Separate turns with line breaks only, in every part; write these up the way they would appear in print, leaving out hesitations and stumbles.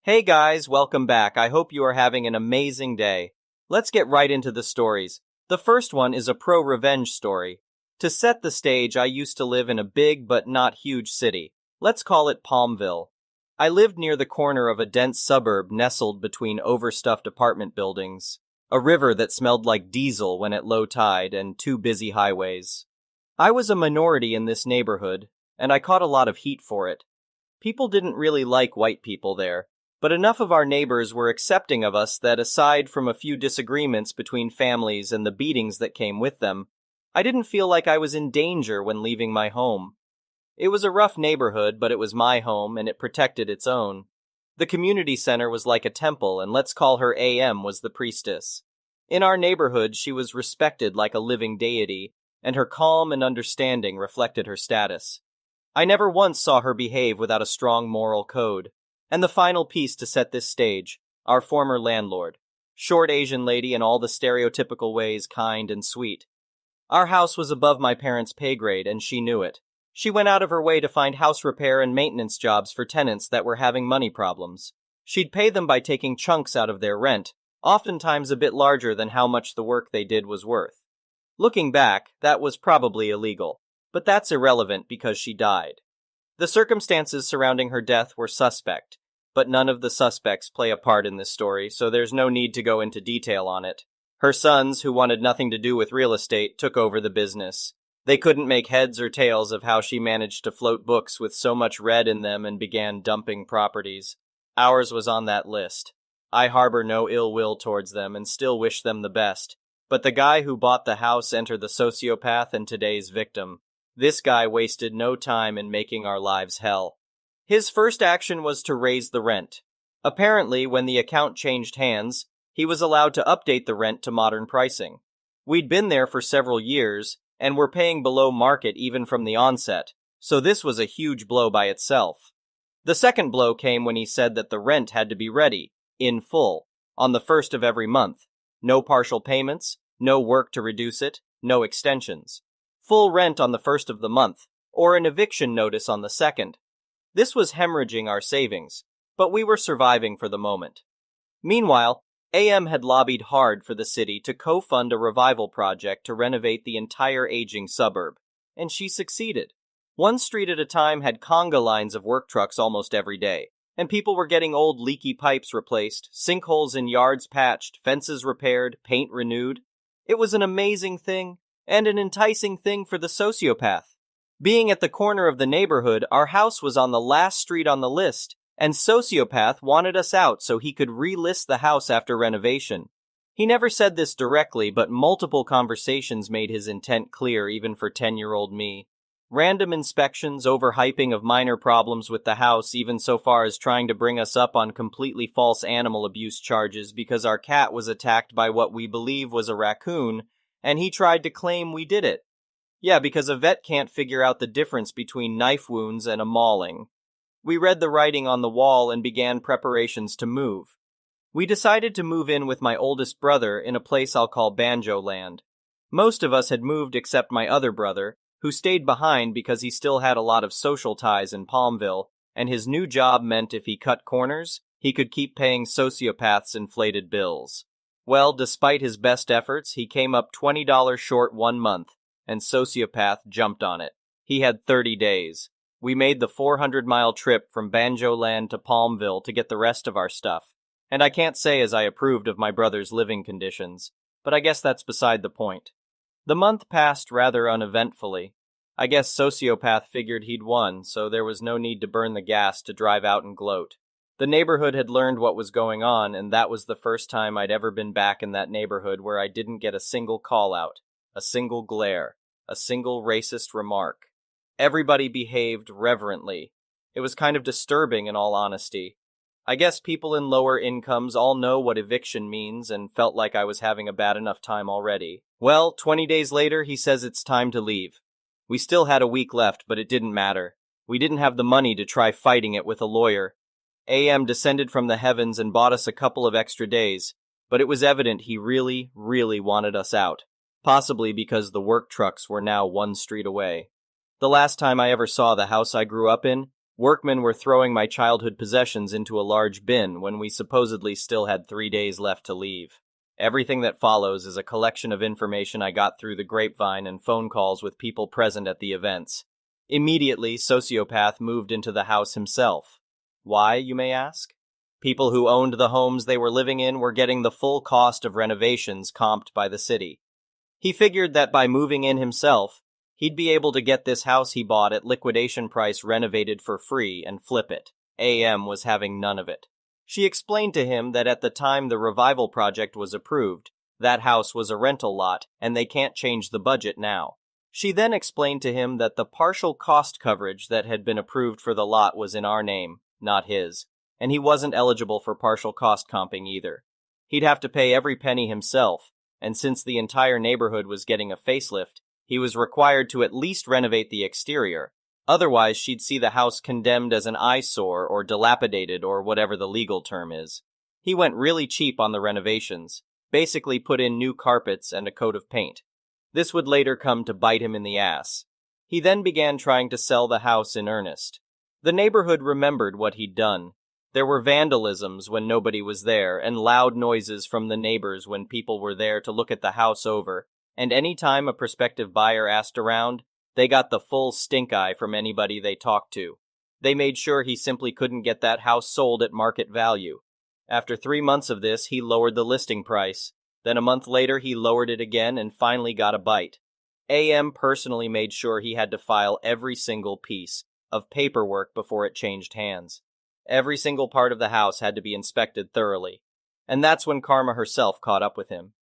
Hey guys, welcome back. I hope you are having an amazing day. Let's get right into the stories. The first one is a pro-revenge story. To set the stage, I used to live in a big but not huge city. Let's call it Palmville. I lived near the corner of a dense suburb nestled between overstuffed apartment buildings, a river that smelled like diesel when at low tide, and two busy highways. I was a minority in this neighborhood, and I caught a lot of heat for it. People didn't really like white people there. But enough of our neighbors were accepting of us that aside from a few disagreements between families and the beatings that came with them, I didn't feel like I was in danger when leaving my home. It was a rough neighborhood, but it was my home and it protected its own. The community center was like a temple, and let's call her AM was the priestess. In our neighborhood, she was respected like a living deity, and her calm and understanding reflected her status. I never once saw her behave without a strong moral code. And the final piece to set this stage, our former landlord. Short Asian lady in all the stereotypical ways, kind and sweet. Our house was above my parents' pay grade, and she knew it. She went out of her way to find house repair and maintenance jobs for tenants that were having money problems. She'd pay them by taking chunks out of their rent, oftentimes a bit larger than how much the work they did was worth. Looking back, that was probably illegal, but that's irrelevant because she died. The circumstances surrounding her death were suspect. But none of the suspects play a part in this story, so there's no need to go into detail on it. Her sons, who wanted nothing to do with real estate, took over the business. They couldn't make heads or tails of how she managed to float books with so much red in them and began dumping properties. Ours was on that list. I harbor no ill will towards them and still wish them the best. But the guy who bought the house entered the sociopath and today's victim. This guy wasted no time in making our lives hell. His first action was to raise the rent. Apparently, when the account changed hands, he was allowed to update the rent to modern pricing. We'd been there for several years, and were paying below market even from the onset, so this was a huge blow by itself. The second blow came when he said that the rent had to be ready, in full, on the first of every month. No partial payments, no work to reduce it, no extensions. Full rent on the first of the month, or an eviction notice on the second. This was hemorrhaging our savings, but we were surviving for the moment. Meanwhile, AM had lobbied hard for the city to co-fund a revival project to renovate the entire aging suburb, and she succeeded. One street at a time had conga lines of work trucks almost every day, and people were getting old leaky pipes replaced, sinkholes in yards patched, fences repaired, paint renewed. It was an amazing thing, and an enticing thing for the sociopath. Being at the corner of the neighborhood, our house was on the last street on the list, and Sociopath wanted us out so he could relist the house after renovation. He never said this directly, but multiple conversations made his intent clear even for 10-year-old me. Random inspections, overhyping of minor problems with the house, even so far as trying to bring us up on completely false animal abuse charges because our cat was attacked by what we believe was a raccoon, and he tried to claim we did it. Yeah, because a vet can't figure out the difference between knife wounds and a mauling. We read the writing on the wall and began preparations to move. We decided to move in with my oldest brother in a place I'll call Banjo Land. Most of us had moved except my other brother, who stayed behind because he still had a lot of social ties in Palmville, and his new job meant if he cut corners, he could keep paying sociopaths inflated bills. Well, despite his best efforts, he came up $20 short 1 month. And Sociopath jumped on it. He had 30 days. We made the 400-mile trip from Banjo Land to Palmville to get the rest of our stuff. And I can't say as I approved of my brother's living conditions, but I guess that's beside the point. The month passed rather uneventfully. I guess Sociopath figured he'd won, so there was no need to burn the gas to drive out and gloat. The neighborhood had learned what was going on, and that was the first time I'd ever been back in that neighborhood where I didn't get a single call-out. A single glare, a single racist remark. Everybody behaved reverently. It was kind of disturbing in all honesty. I guess people in lower incomes all know what eviction means and felt like I was having a bad enough time already. Well, 20 days later, he says it's time to leave. We still had a week left, but it didn't matter. We didn't have the money to try fighting it with a lawyer. AM descended from the heavens and bought us a couple of extra days, but it was evident he really, really wanted us out. Possibly because the work trucks were now 1 street away. The last time I ever saw the house I grew up in, Workmen were throwing my childhood possessions into a large bin when we supposedly still had 3 days left to leave. Everything that follows is a collection of information I got through the grapevine and phone calls with people present at the events. Immediately, Sociopath moved into the house himself. Why, you may ask? People who owned the homes they were living in were getting the full cost of renovations comped by the city. He figured that by moving in himself, he'd be able to get this house he bought at liquidation price renovated for free and flip it. AM was having none of it. She explained to him that at the time the revival project was approved, that house was a rental lot and they can't change the budget now. She then explained to him that the partial cost coverage that had been approved for the lot was in our name, not his, and he wasn't eligible for partial cost comping either. He'd have to pay every penny himself, and since the entire neighborhood was getting a facelift, he was required to at least renovate the exterior. Otherwise, she'd see the house condemned as an eyesore or dilapidated or whatever the legal term is. He went really cheap on the renovations, basically put in new carpets and a coat of paint. This would later come to bite him in the ass. He then began trying to sell the house in earnest. The neighborhood remembered what he'd done. There were vandalisms when nobody was there, and loud noises from the neighbors when people were there to look at the house over, and any time a prospective buyer asked around, they got the full stink eye from anybody they talked to. They made sure he simply couldn't get that house sold at market value. After 3 months of this, he lowered the listing price. Then a month later, he lowered it again and finally got a bite. AM personally made sure he had to file every single piece of paperwork before it changed hands. Every single part of the house had to be inspected thoroughly. And that's when Karma herself caught up with him.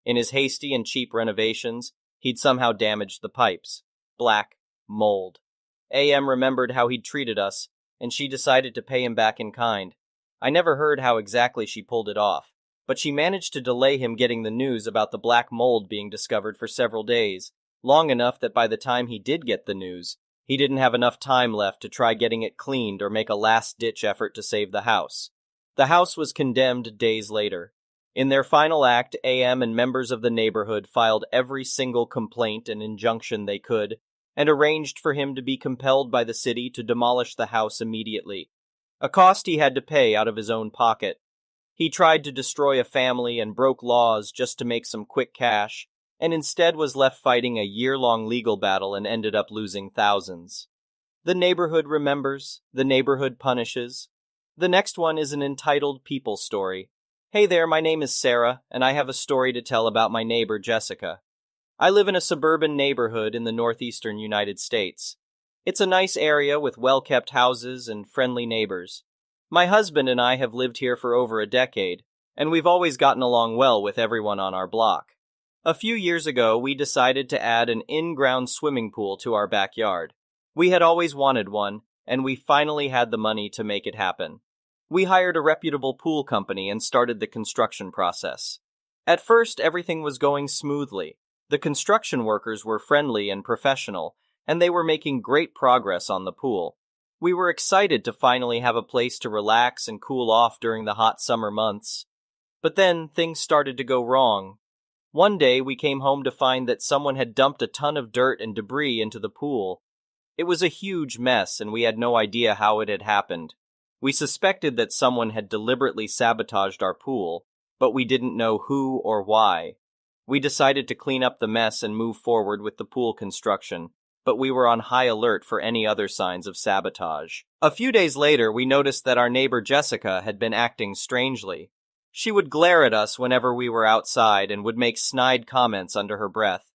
In his hasty and cheap renovations, he'd somehow damaged the pipes. Black mold. AM remembered how he'd treated us, and she decided to pay him back in kind. I never heard how exactly she pulled it off, but she managed to delay him getting the news about the black mold being discovered for several days, long enough that by the time he did get the news, he didn't have enough time left to try getting it cleaned or make a last-ditch effort to save the house. The house was condemned days later. In their final act, AM and members of the neighborhood filed every single complaint and injunction they could, and arranged for him to be compelled by the city to demolish the house immediately, a cost he had to pay out of his own pocket. He tried to destroy a family and broke laws just to make some quick cash, and instead was left fighting a year-long legal battle and ended up losing thousands. The neighborhood remembers, the neighborhood punishes. The next one is an entitled people story. Hey there, my name is Sarah, and I have a story to tell about my neighbor Jessica. I live in a suburban neighborhood in the northeastern United States. It's a nice area with well-kept houses and friendly neighbors. My husband and I have lived here for over a decade, and we've always gotten along well with everyone on our block. A few years ago, we decided to add an in-ground swimming pool to our backyard. We had always wanted one, and we finally had the money to make it happen. We hired a reputable pool company and started the construction process. At first, everything was going smoothly. The construction workers were friendly and professional, and they were making great progress on the pool. We were excited to finally have a place to relax and cool off during the hot summer months. But then, things started to go wrong. One day, we came home to find that someone had dumped a ton of dirt and debris into the pool. It was a huge mess, and we had no idea how it had happened. We suspected that someone had deliberately sabotaged our pool, but we didn't know who or why. We decided to clean up the mess and move forward with the pool construction, but we were on high alert for any other signs of sabotage. A few days later, we noticed that our neighbor Jessica had been acting strangely. She would glare at us whenever we were outside and would make snide comments under her breath.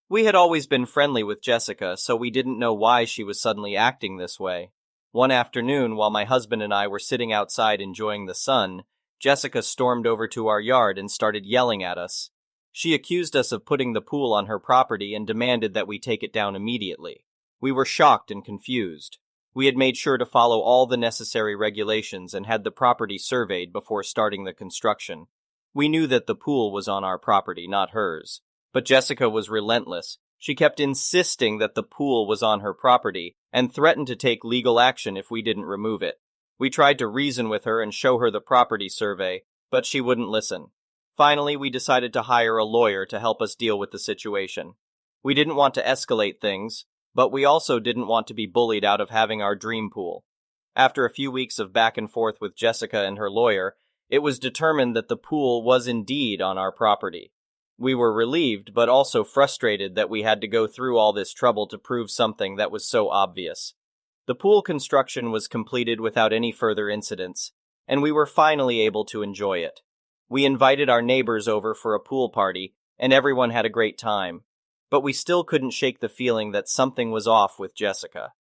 We had always been friendly with Jessica, so we didn't know why she was suddenly acting this way. One afternoon, while my husband and I were sitting outside enjoying the sun, Jessica stormed over to our yard and started yelling at us. She accused us of putting the pool on her property and demanded that we take it down immediately. We were shocked and confused. We had made sure to follow all the necessary regulations and had the property surveyed before starting the construction. We knew that the pool was on our property, not hers. But Jessica was relentless. She kept insisting that the pool was on her property and threatened to take legal action if we didn't remove it. We tried to reason with her and show her the property survey, but she wouldn't listen. Finally, we decided to hire a lawyer to help us deal with the situation. We didn't want to escalate things, but we also didn't want to be bullied out of having our dream pool. After a few weeks of back and forth with Jessica and her lawyer, it was determined that the pool was indeed on our property. We were relieved, but also frustrated that we had to go through all this trouble to prove something that was so obvious. The pool construction was completed without any further incidents, and we were finally able to enjoy it. We invited our neighbors over for a pool party, and everyone had a great time. But we still couldn't shake the feeling that something was off with Jessica.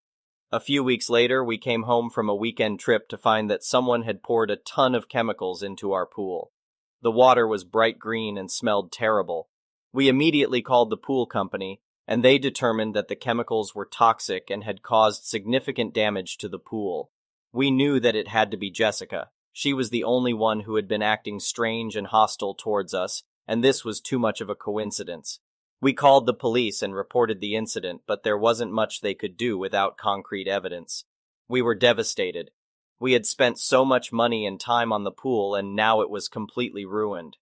A few weeks later, we came home from a weekend trip to find that someone had poured a ton of chemicals into our pool. The water was bright green and smelled terrible. We immediately called the pool company, and they determined that the chemicals were toxic and had caused significant damage to the pool. We knew that it had to be Jessica. She was the only one who had been acting strange and hostile towards us, and this was too much of a coincidence. We called the police and reported the incident, but there wasn't much they could do without concrete evidence. We were devastated. We had spent so much money and time on the pool, and now it was completely ruined.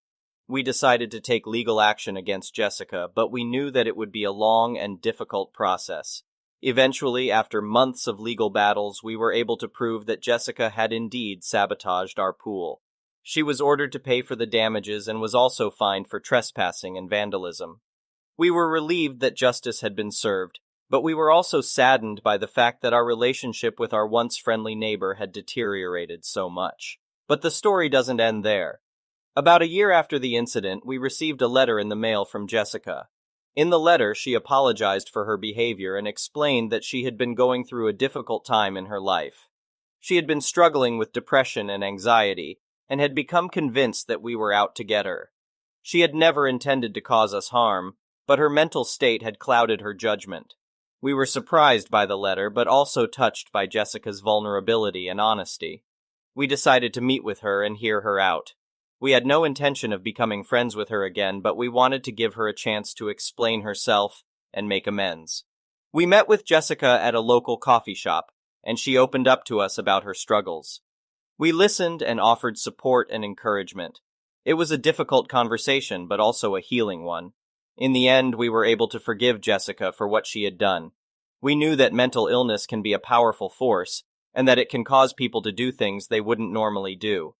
We decided to take legal action against Jessica, but we knew that it would be a long and difficult process. Eventually, after months of legal battles, we were able to prove that Jessica had indeed sabotaged our pool. She was ordered to pay for the damages and was also fined for trespassing and vandalism. We were relieved that justice had been served, but we were also saddened by the fact that our relationship with our once friendly neighbor had deteriorated so much. But the story doesn't end there. About a year after the incident, we received a letter in the mail from Jessica. In the letter, she apologized for her behavior and explained that she had been going through a difficult time in her life. She had been struggling with depression and anxiety, and had become convinced that we were out to get her. She had never intended to cause us harm, but her mental state had clouded her judgment. We were surprised by the letter, but also touched by Jessica's vulnerability and honesty. We decided to meet with her and hear her out. We had no intention of becoming friends with her again, but we wanted to give her a chance to explain herself and make amends. We met with Jessica at a local coffee shop, and she opened up to us about her struggles. We listened and offered support and encouragement. It was a difficult conversation, but also a healing one. In the end, we were able to forgive Jessica for what she had done. We knew that mental illness can be a powerful force, and that it can cause people to do things they wouldn't normally do.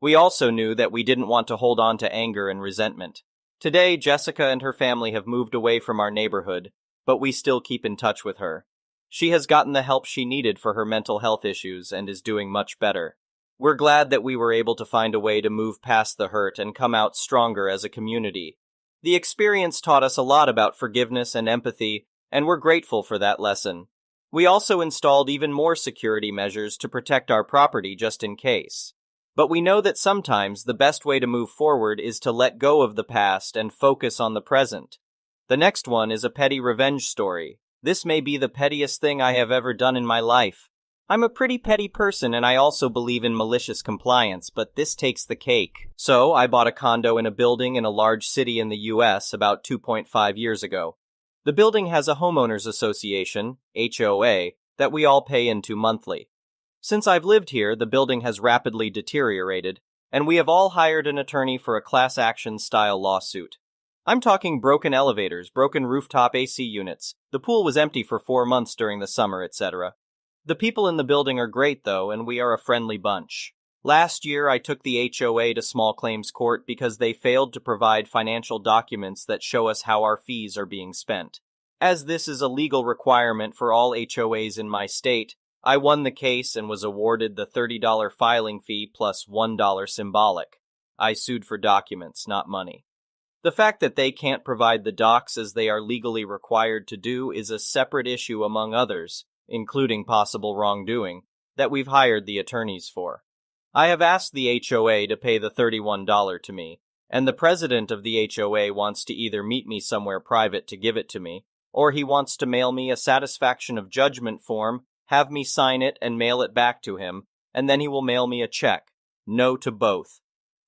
We also knew that we didn't want to hold on to anger and resentment. Today, Jessica and her family have moved away from our neighborhood, but we still keep in touch with her. She has gotten the help she needed for her mental health issues and is doing much better. We're glad that we were able to find a way to move past the hurt and come out stronger as a community. The experience taught us a lot about forgiveness and empathy, and we're grateful for that lesson. We also installed even more security measures to protect our property just in case. But we know that sometimes the best way to move forward is to let go of the past and focus on the present. The next one is a petty revenge story. This may be the pettiest thing I have ever done in my life. I'm a pretty petty person, and I also believe in malicious compliance, but this takes the cake. So, I bought a condo in a building in a large city in the US about 2.5 years ago. The building has a homeowners association, HOA, that we all pay into monthly. Since I've lived here, the building has rapidly deteriorated, and we have all hired an attorney for a class action style lawsuit. I'm talking broken elevators, broken rooftop AC units. The pool was empty for 4 months during the summer, etc. The people in the building are great, though, and we are a friendly bunch. Last year, I took the HOA to small claims court because they failed to provide financial documents that show us how our fees are being spent. As this is a legal requirement for all HOAs in my state, I won the case and was awarded the $30 filing fee plus $1 symbolic. I sued for documents, not money. The fact that they can't provide the docs as they are legally required to do is a separate issue among others, including possible wrongdoing, that we've hired the attorneys for. I have asked the HOA to pay the $31 to me, and the president of the HOA wants to either meet me somewhere private to give it to me, or he wants to mail me a satisfaction of judgment form, have me sign it and mail it back to him, and then he will mail me a check. No to both.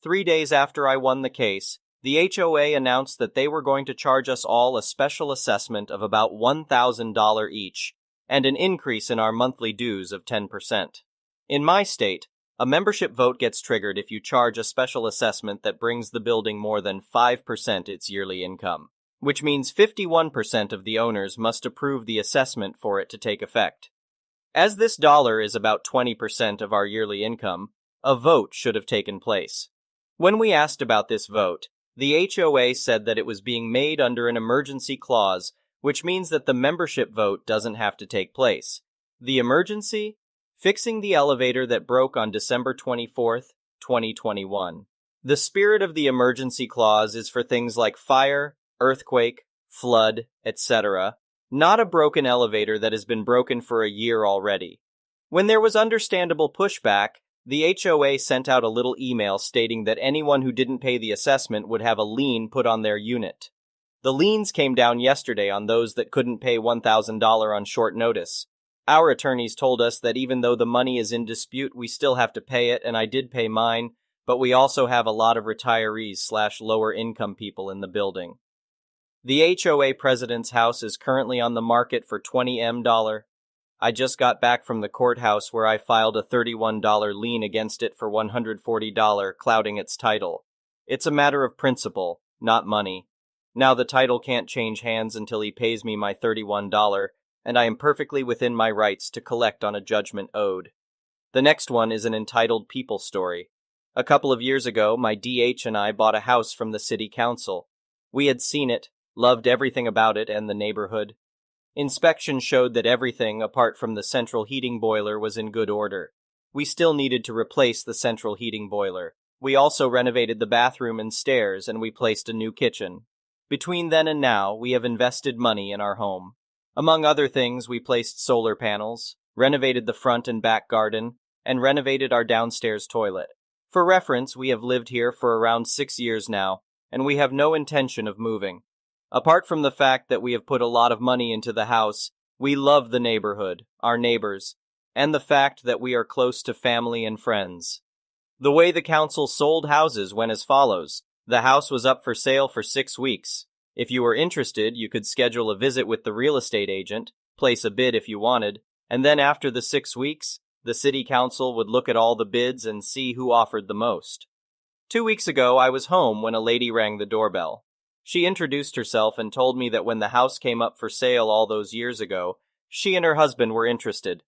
3 days after I won the case, the HOA announced that they were going to charge us all a special assessment of about $1,000 each, and an increase in our monthly dues of 10%. In my state, a membership vote gets triggered if you charge a special assessment that brings the building more than 5% its yearly income, which means 51% of the owners must approve the assessment for it to take effect. As this dollar is about 20% of our yearly income, a vote should have taken place. When we asked about this vote, the HOA said that it was being made under an emergency clause, which means that the membership vote doesn't have to take place. The emergency? Fixing the elevator that broke on December 24th, 2021. The spirit of the emergency clause is for things like fire, earthquake, flood, etc., not a broken elevator that has been broken for a year already. When there was understandable pushback, the HOA sent out a little email stating that anyone who didn't pay the assessment would have a lien put on their unit. The liens came down yesterday on those that couldn't pay $1,000 on short notice. Our attorneys told us that even though the money is in dispute, we still have to pay it, and I did pay mine, but we also have a lot of retirees/lower income people in the building. The HOA president's house is currently on the market for $20,000. I just got back from the courthouse where I filed a $31 lien against it for $140, clouding its title. It's a matter of principle, not money. Now the title can't change hands until he pays me my $31, and I am perfectly within my rights to collect on a judgment owed. The next one is an entitled people story. A couple of years ago, my DH and I bought a house from the city council. We had seen it, loved everything about it and the neighborhood. Inspection showed that everything, apart from the central heating boiler, was in good order. We still needed to replace the central heating boiler. We also renovated the bathroom and stairs, and we placed a new kitchen. Between then and now, we have invested money in our home. Among other things, we placed solar panels, renovated the front and back garden, and renovated our downstairs toilet. For reference, we have lived here for around 6 years now, and we have no intention of moving. Apart from the fact that we have put a lot of money into the house, we love the neighborhood, our neighbors, and the fact that we are close to family and friends. The way the council sold houses went as follows. The house was up for sale for 6 weeks. If you were interested, you could schedule a visit with the real estate agent, place a bid if you wanted, and then after the 6 weeks, the city council would look at all the bids and see who offered the most. 2 weeks ago, I was home when a lady rang the doorbell. She introduced herself and told me that when the house came up for sale all those years ago, she and her husband were interested.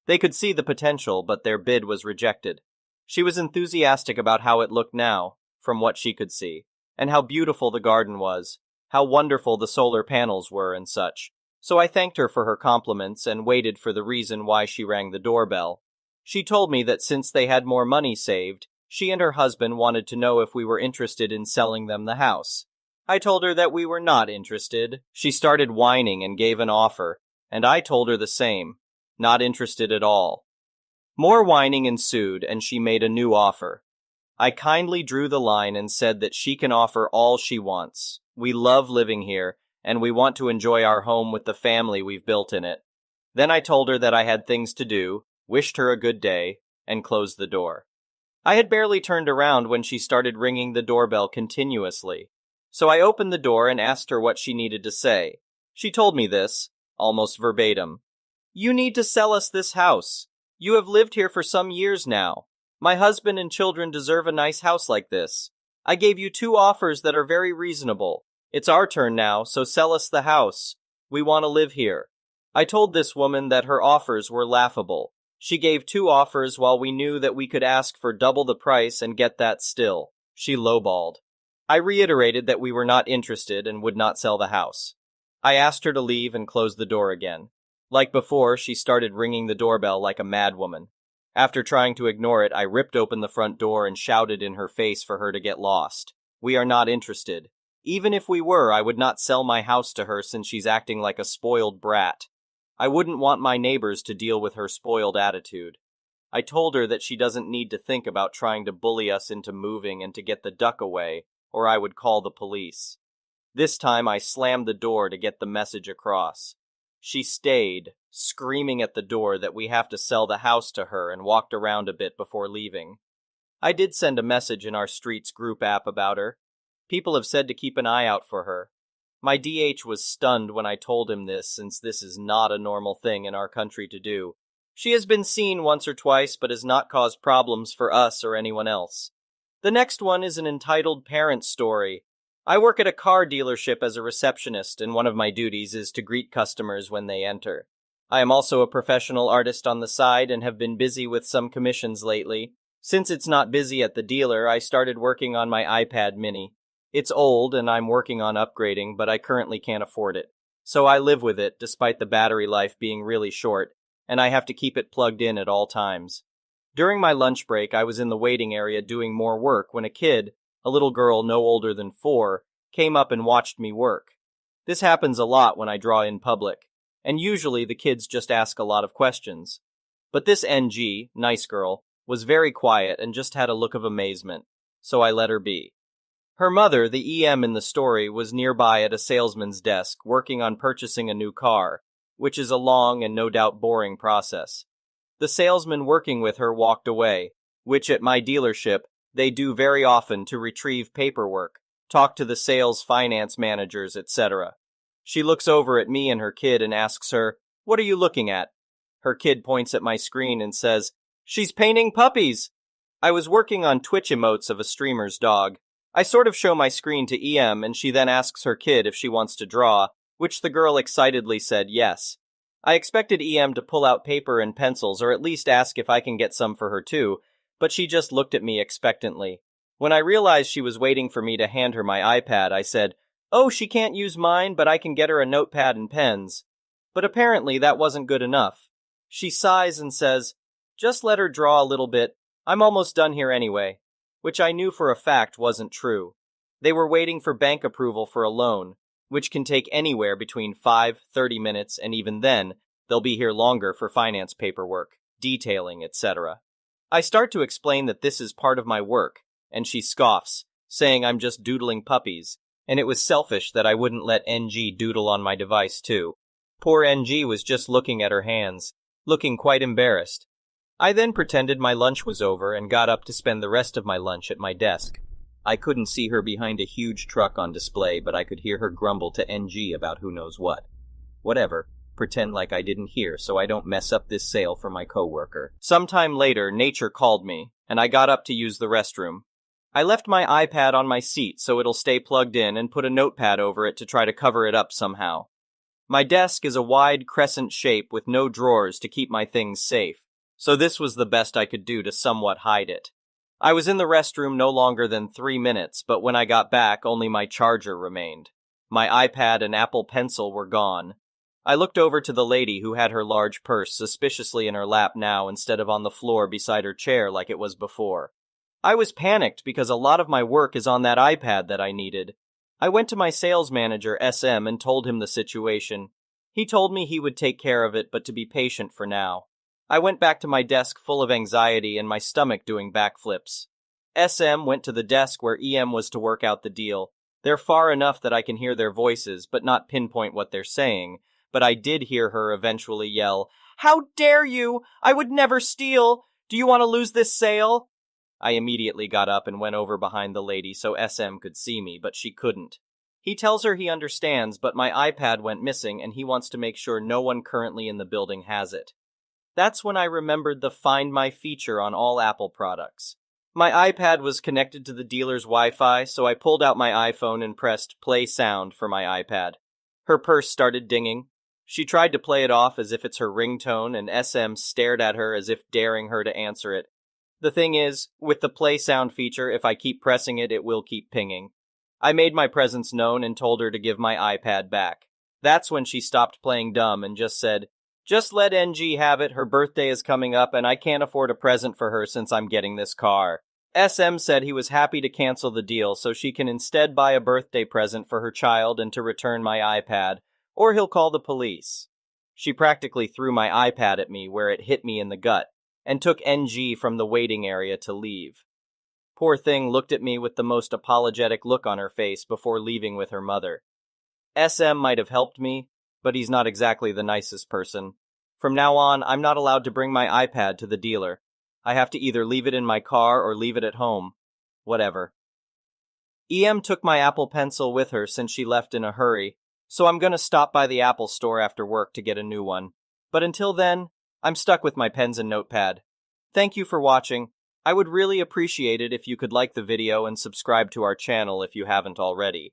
They could see the potential, but their bid was rejected. She was enthusiastic about how it looked now, from what she could see, and how beautiful the garden was, how wonderful the solar panels were and such. So I thanked her for her compliments and waited for the reason why she rang the doorbell. She told me that since they had more money saved, she and her husband wanted to know if we were interested in selling them the house. I told her that we were not interested. She started whining and gave an offer, and I told her the same. Not interested at all. More whining ensued, and she made a new offer. I kindly drew the line and said that she can offer all she wants. We love living here, and we want to enjoy our home with the family we've built in it. Then I told her that I had things to do, wished her a good day, and closed the door. I had barely turned around when she started ringing the doorbell continuously. So I opened the door and asked her what she needed to say. She told me this, almost verbatim. "You need to sell us this house. You have lived here for some years now. My husband and children deserve a nice house like this. I gave you 2 offers that are very reasonable. It's our turn now, so sell us the house. We want to live here." I told this woman that her offers were laughable. She gave 2 offers while we knew that we could ask for double the price and get that still. She lowballed. I reiterated that we were not interested and would not sell the house. I asked her to leave and closed the door again. Like before, she started ringing the doorbell like a madwoman. After trying to ignore it, I ripped open the front door and shouted in her face for her to get lost. We are not interested. Even if we were, I would not sell my house to her since she's acting like a spoiled brat. I wouldn't want my neighbors to deal with her spoiled attitude. I told her that she doesn't need to think about trying to bully us into moving and to get the duck away, or I would call the police. This time I slammed the door to get the message across. She stayed, screaming at the door that we have to sell the house to her, and walked around a bit before leaving. I did send a message in our street's group app about her. People have said to keep an eye out for her. My DH was stunned when I told him this, since this is not a normal thing in our country to do. She has been seen once or twice, but has not caused problems for us or anyone else. The next one is an entitled parent story. I work at a car dealership as a receptionist, and one of my duties is to greet customers when they enter. I am also a professional artist on the side and have been busy with some commissions lately. Since it's not busy at the dealer, I started working on my iPad mini. It's old and I'm working on upgrading, but I currently can't afford it. So I live with it despite the battery life being really short, and I have to keep it plugged in at all times. During my lunch break, I was in the waiting area doing more work when a kid, a little girl no older than 4, came up and watched me work. This happens a lot when I draw in public, and usually the kids just ask a lot of questions. But this NG, nice girl, was very quiet and just had a look of amazement, so I let her be. Her mother, the EM in the story, was nearby at a salesman's desk working on purchasing a new car, which is a long and no doubt boring process. The salesman working with her walked away, which at my dealership they do very often to retrieve paperwork, talk to the sales finance managers, etc. She looks over at me and her kid and asks her, "What are you looking at?" Her kid points at my screen and says, "She's painting puppies!" I was working on Twitch emotes of a streamer's dog. I sort of show my screen to EM and she then asks her kid if she wants to draw, which the girl excitedly said yes. I expected EM to pull out paper and pencils or at least ask if I can get some for her too, but she just looked at me expectantly. When I realized she was waiting for me to hand her my iPad, I said, "Oh, she can't use mine, but I can get her a notepad and pens." But apparently that wasn't good enough. She sighs and says, "Just let her draw a little bit. I'm almost done here anyway," which I knew for a fact wasn't true. They were waiting for bank approval for a loan, which can take anywhere between 5-30 minutes, and even then, they'll be here longer for finance paperwork, detailing, etc. I start to explain that this is part of my work, and she scoffs, saying I'm just doodling puppies, and it was selfish that I wouldn't let NG doodle on my device too. Poor NG was just looking at her hands, looking quite embarrassed. I then pretended my lunch was over and got up to spend the rest of my lunch at my desk. I couldn't see her behind a huge truck on display, but I could hear her grumble to NG about who knows what. Whatever, pretend like I didn't hear so I don't mess up this sale for my coworker. Sometime later, Nature called me, and I got up to use the restroom. I left my iPad on my seat so it'll stay plugged in and put a notepad over it to try to cover it up somehow. My desk is a wide crescent shape with no drawers to keep my things safe, so this was the best I could do to somewhat hide it. I was in the restroom no longer than 3 minutes, but when I got back, only my charger remained. My iPad and Apple Pencil were gone. I looked over to the lady who had her large purse suspiciously in her lap now instead of on the floor beside her chair like it was before. I was panicked because a lot of my work is on that iPad that I needed. I went to my sales manager, SM, and told him the situation. He told me he would take care of it, but to be patient for now. I went back to my desk full of anxiety and my stomach doing backflips. SM went to the desk where EM was to work out the deal. They're far enough that I can hear their voices, but not pinpoint what they're saying. But I did hear her eventually yell, "How dare you! I would never steal! Do you want to lose this sale?" I immediately got up and went over behind the lady so SM could see me, but she couldn't. He tells her he understands, but my iPad went missing and he wants to make sure no one currently in the building has it. That's when I remembered the Find My feature on all Apple products. My iPad was connected to the dealer's Wi-Fi, so I pulled out my iPhone and pressed play sound for my iPad. Her purse started dinging. She tried to play it off as if it's her ringtone, and SM stared at her as if daring her to answer it. The thing is, with the play sound feature, if I keep pressing it, it will keep pinging. I made my presence known and told her to give my iPad back. That's when she stopped playing dumb and just said, "Just let NG have it, her birthday is coming up and I can't afford a present for her since I'm getting this car." SM said he was happy to cancel the deal so she can instead buy a birthday present for her child and to return my iPad, or he'll call the police. She practically threw my iPad at me where it hit me in the gut, and took NG from the waiting area to leave. Poor thing looked at me with the most apologetic look on her face before leaving with her mother. SM might have helped me, but he's not exactly the nicest person. From now on, I'm not allowed to bring my iPad to the dealer. I have to either leave it in my car or leave it at home. Whatever. EM took my Apple Pencil with her since she left in a hurry, so I'm gonna stop by the Apple store after work to get a new one. But until then, I'm stuck with my pens and notepad. Thank you for watching. I would really appreciate it if you could like the video and subscribe to our channel if you haven't already.